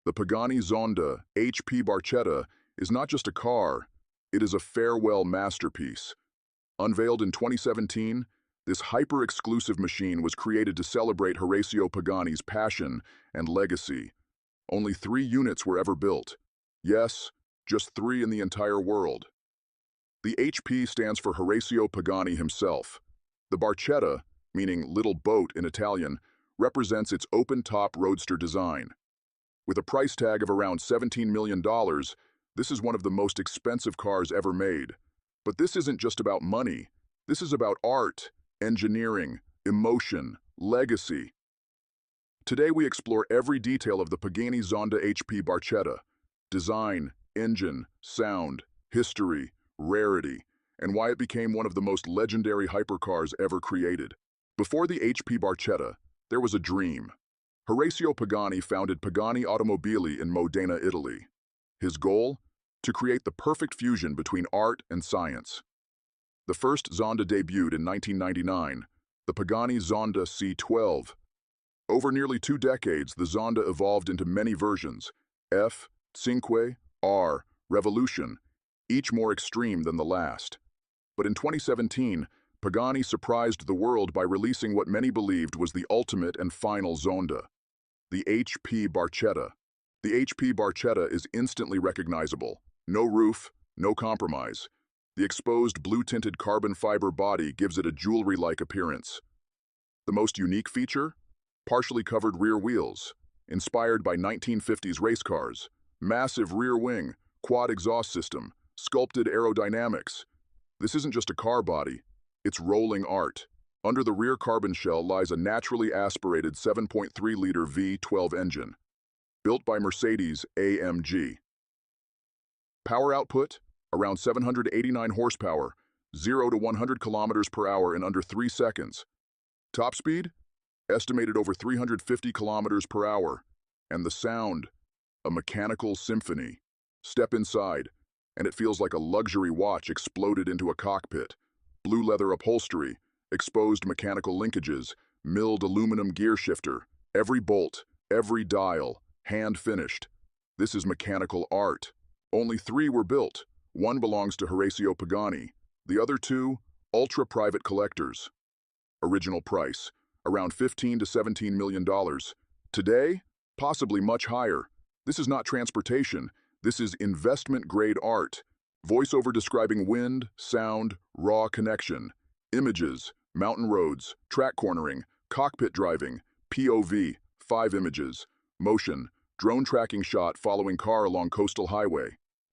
The Pagani Zonda HP Barchetta is not just a car, it is a farewell masterpiece. Unveiled in 2017, this hyper-exclusive machine was created to celebrate Horacio Pagani's passion and legacy. Only 3 units were ever built. Yes, just 3 in the entire world. The HP stands for Horacio Pagani himself. The Barchetta, meaning little boat in Italian, represents its open-top roadster design. With a price tag of around $17 million, this is one of the most expensive cars ever made. But this isn't just about money. This is about art, engineering, emotion, legacy. Today we explore every detail of the Pagani Zonda HP Barchetta: design, engine, sound, history, rarity, and why it became one of the most legendary hypercars ever created. Before the HP Barchetta, there was a dream. Horacio Pagani founded Pagani Automobili in Modena, Italy. His goal? To create the perfect fusion between art and science. The first Zonda debuted in 1999, the Pagani Zonda C12. Over nearly 2 decades, the Zonda evolved into many versions: F, Cinque, R, Revolution, each more extreme than the last. But in 2017, Pagani surprised the world by releasing what many believed was the ultimate and final Zonda, the HP Barchetta. The HP Barchetta is instantly recognizable. No roof, no compromise. The exposed blue-tinted carbon fiber body gives it a jewelry-like appearance. The most unique feature? Partially covered rear wheels, inspired by 1950s race cars, massive rear wing, quad exhaust system, sculpted aerodynamics. This isn't just a car body, it's rolling art. Under the rear carbon shell lies a naturally aspirated 7.3-liter V12 engine, built by Mercedes-AMG. Power output? Around 789 horsepower, 0 to 100 kilometers per hour in under 3 seconds. Top speed? Estimated over 350 kilometers per hour. And the sound? A mechanical symphony. Step inside, and it feels like a luxury watch exploded into a cockpit. Blue leather upholstery, exposed mechanical linkages, milled aluminum gear shifter, every bolt, every dial, hand-finished. This is mechanical art. Only 3 were built. 1 belongs to Horacio Pagani. The other 2, ultra-private collectors. Original price, around $15 to $17 million. Today, possibly much higher. This is not transportation. This is investment-grade art. Voiceover describing wind, sound, raw connection. Images, mountain roads, track cornering, cockpit driving, POV, 5 images. Motion, drone tracking shot following car along coastal highway.